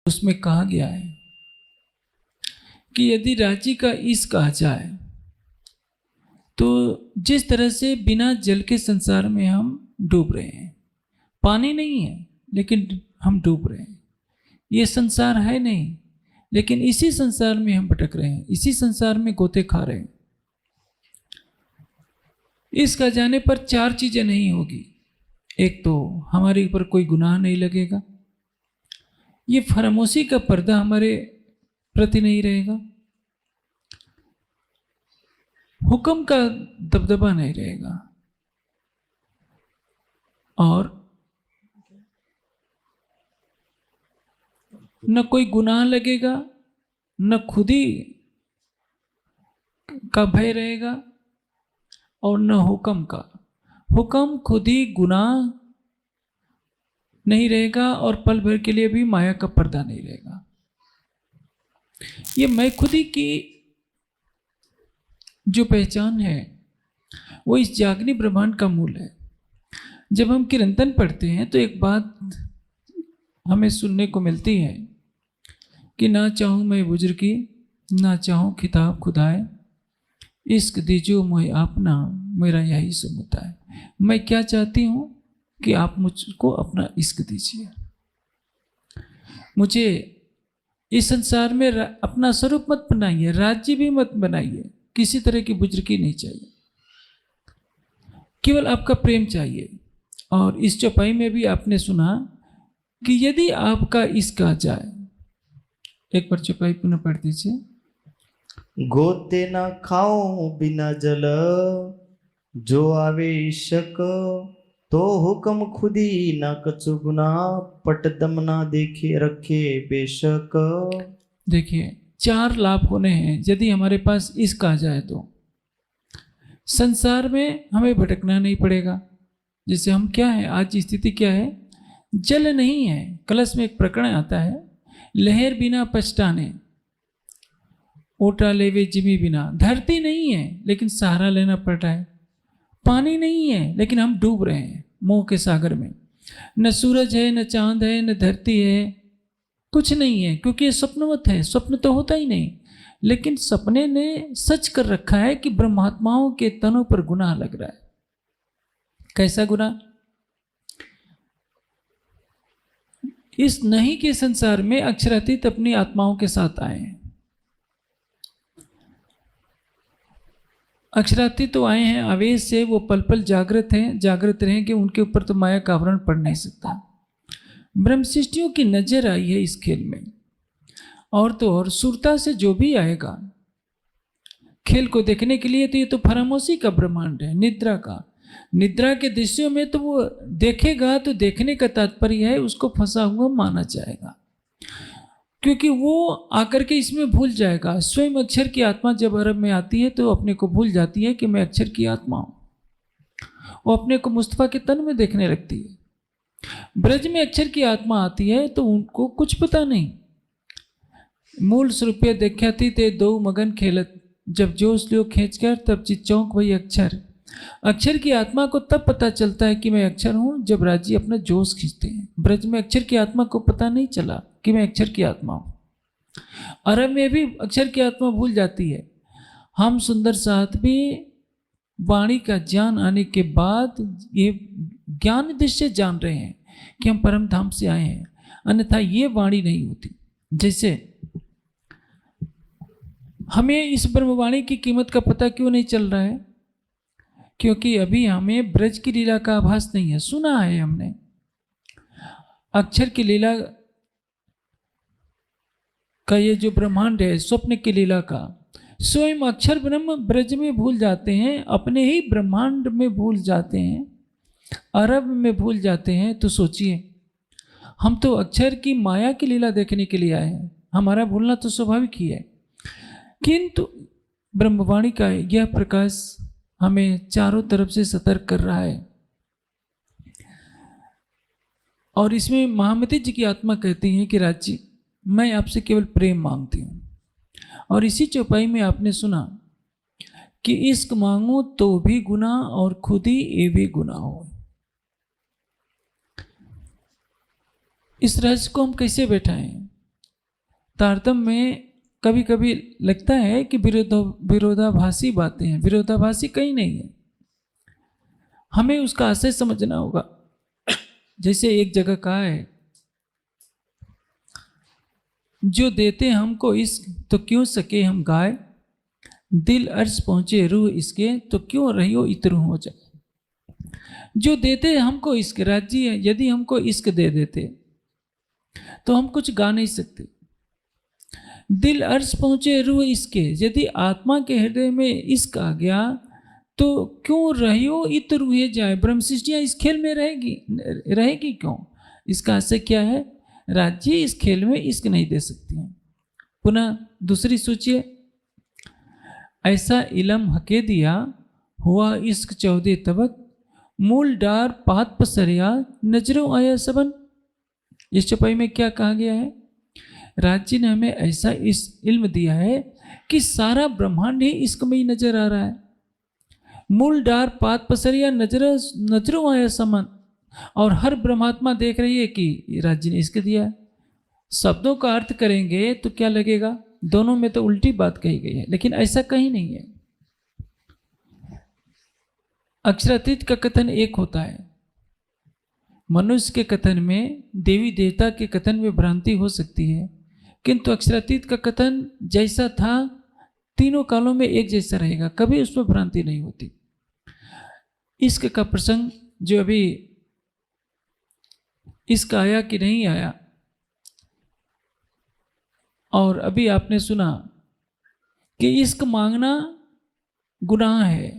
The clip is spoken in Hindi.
उसमें कहा गया है कि यदि राज्य का इश्क आ जाए तो जिस तरह से बिना जल के संसार में हम डूब रहे हैं, पानी नहीं है लेकिन हम डूब रहे हैं, ये संसार है नहीं लेकिन इसी संसार में हम भटक रहे हैं, इसी संसार में गोते खा रहे हैं। इसका जाने पर चार चीजें नहीं होगी। एक तो हमारे ऊपर कोई गुनाह नहीं लगेगा, ये फरामोशी का पर्दा हमारे प्रति नहीं रहेगा, हुक्म का दबदबा नहीं रहेगा, और न कोई गुनाह लगेगा, न खुद ही का भय रहेगा और न हुक्म का। हुक्म खुद ही गुनाह नहीं रहेगा और पल भर के लिए भी माया का पर्दा नहीं रहेगा। ये मैं खुद ही की जो पहचान है वो इस जागनी ब्रह्मांड का मूल है। जब हम कीर्तन पढ़ते हैं तो एक बात हमें सुनने को मिलती है कि ना चाहूं मैं बुजुर्गी, ना चाहूं खिताब खुदाए, इश्क दीजो मोहे अपना, मेरा यही सुमुता है। मैं क्या चाहती हूं कि आप मुझको अपना इश्क दीजिए, मुझे इस संसार में अपना स्वरूप मत बनाइए, राज्य भी मत बनाइए, किसी तरह की बुजुर्गी नहीं चाहिए, केवल आपका प्रेम चाहिए। और इस चौपाई में भी आपने सुना कि यदि आपका इश्क आ जाए, एक बार चौपाई पुनः पढ़ दीजिए। गोते ना खाओ बिना जल, जो आवे इश्क, तो हुक्म खुदी ना कछु गुना, पट दम ना देखे रखे बेशक। देखिए, चार लाभ होने हैं यदि हमारे पास इश्क आ जाए तो। संसार में हमें भटकना नहीं पड़ेगा। जैसे हम क्या है, आज की स्थिति क्या है, जल नहीं है। कलश में एक प्रकरण आता है, लहर बिना पछताने, ओटा लेवे जिमी बिना। धरती नहीं है लेकिन सहारा लेना पड़ रहा है, पानी नहीं है लेकिन हम डूब रहे हैं मोह के सागर में। न सूरज है, न चांद है, न धरती है, कुछ नहीं है, क्योंकि ये स्वप्नवत है। स्वप्न तो होता ही नहीं, लेकिन सपने ने सच कर रखा है कि ब्रह्मात्माओं के तनों पर गुनाह लग रहा है। कैसा गुनाह? इस नहीं के संसार में अक्षरातीत अपनी आत्माओं के साथ आए हैं। अक्षरातीत तो आए हैं आवेश से, वो पल पल जागृत हैं, जागृत रहेंगे, उनके ऊपर तो माया का आवरण पड़ नहीं सकता। ब्रह्म सृष्टियों की नजर आई है इस खेल में, और तो और सुरता से जो भी आएगा खेल को देखने के लिए, तो ये तो फरामोशी का ब्रह्मांड है, निद्रा का। निद्रा के दृश्यों में तो वो देखेगा, तो देखने का तात्पर्य है उसको फंसा हुआ माना जाएगा, क्योंकि वो आकर के इसमें भूल जाएगा। स्वयं अक्षर की आत्मा जब अरब में आती है तो अपने को भूल जाती है कि मैं अक्षर की आत्मा हूं। वो अपने को मुस्तफा के तन में देखने लगती है। ब्रज में अक्षर की आत्मा आती है तो उनको कुछ पता नहीं। मूल स्वरूप देखा थी ते दो मगन खेलत, जब जोश लियो खींच कर तब चिचौक वही अक्षर। अक्षर की आत्मा को तब पता चलता है कि मैं अक्षर हूं जब राजी अपना जोश खींचते हैं। ब्रज में अक्षर की आत्मा को पता नहीं चला कि मैं अक्षर की आत्मा हूं। अरब में भी अक्षर की आत्मा भूल जाती है। हम सुंदर साथ भी वाणी का ज्ञान आने के बाद ये ज्ञान दृश्य जान रहे हैं कि हम परम धाम से आए हैं, अन्यथा ये वाणी नहीं होती। जैसे हमें इस ब्रह्मवाणी की कीमत का पता क्यों नहीं चल रहा है? क्योंकि अभी हमें ब्रज की लीला का आभास नहीं है। सुना है हमने अक्षर की लीला का, ये जो ब्रह्मांड है स्वप्न की लीला का, स्वयं अक्षर ब्रह्म ब्रज में भूल जाते हैं, अपने ही ब्रह्मांड में भूल जाते हैं, अरब में भूल जाते हैं। तो सोचिए, हम तो अक्षर की माया की लीला देखने के लिए आए हैं, हमारा भूलना तो स्वाभाविक ही है। किंतु ब्रह्मवाणी का यह प्रकाश हमें चारों तरफ से सतर्क कर रहा है। और इसमें महामती जी की आत्मा कहती है कि राजी, मैं आपसे केवल प्रेम मांगती हूं। और इसी चौपाई में आपने सुना कि इश्क मांगो तो भी गुनाह और खुद ही ये भी गुनाह हो। इस रहस्य को हम कैसे बैठाएं? तारतम्य में कभी कभी लगता है कि विरोधाभासी बातें हैं, विरोधाभासी कहीं नहीं है। हमें उसका आशय समझना होगा। जैसे एक जगह कहा है, जो देते हमको इश्क तो क्यों सके हम गाय, दिल अर्श पहुँचे रूह इसके तो क्यों रहियो इतरू हो जाए। जो देते हमको इश्क, राजी है यदि हमको इश्क दे देते तो हम कुछ गा नहीं सकते। दिल अर्श पहुँचे रूह इसके, यदि आत्मा के हृदय में इश्क आ गया तो क्यों रहियो इत रूहे जाए। ब्रह्म सृष्टियाँ इस खेल में रहेगी क्यों? इसका आशय क्या है? राज्य इस खेल में इश्क नहीं दे सकती हैं। पुनः दूसरी सोचिए, ऐसा इलम हके दिया हुआ इश्क चौदे तबक, मूल डार पात पसरिया नजरों आया सबन। इस चौपाई में क्या कहा गया है? राज्य ने हमें ऐसा इस इल्म दिया है कि सारा ब्रह्मांड ही इश्क में ही नजर आ रहा है। मूल डार पात पसरिया नजरों आया समन, और हर ब्रह्मात्मा देख रही है कि राज्य ने इश्क दिया है। शब्दों का अर्थ करेंगे तो क्या लगेगा? दोनों में तो उल्टी बात कही गई है, लेकिन ऐसा कहीं नहीं है। अक्षरातीत का कथन एक होता है, मनुष्य के कथन में, देवी देवता के कथन में भ्रांति हो सकती है, किंतु अक्षरातीत का कथन जैसा था तीनों कालों में एक जैसा रहेगा, कभी उसमें भ्रांति नहीं होती। इश्क का प्रसंग जो अभी इश्क आया कि नहीं आया, और अभी आपने सुना कि इश्क मांगना गुनाह है,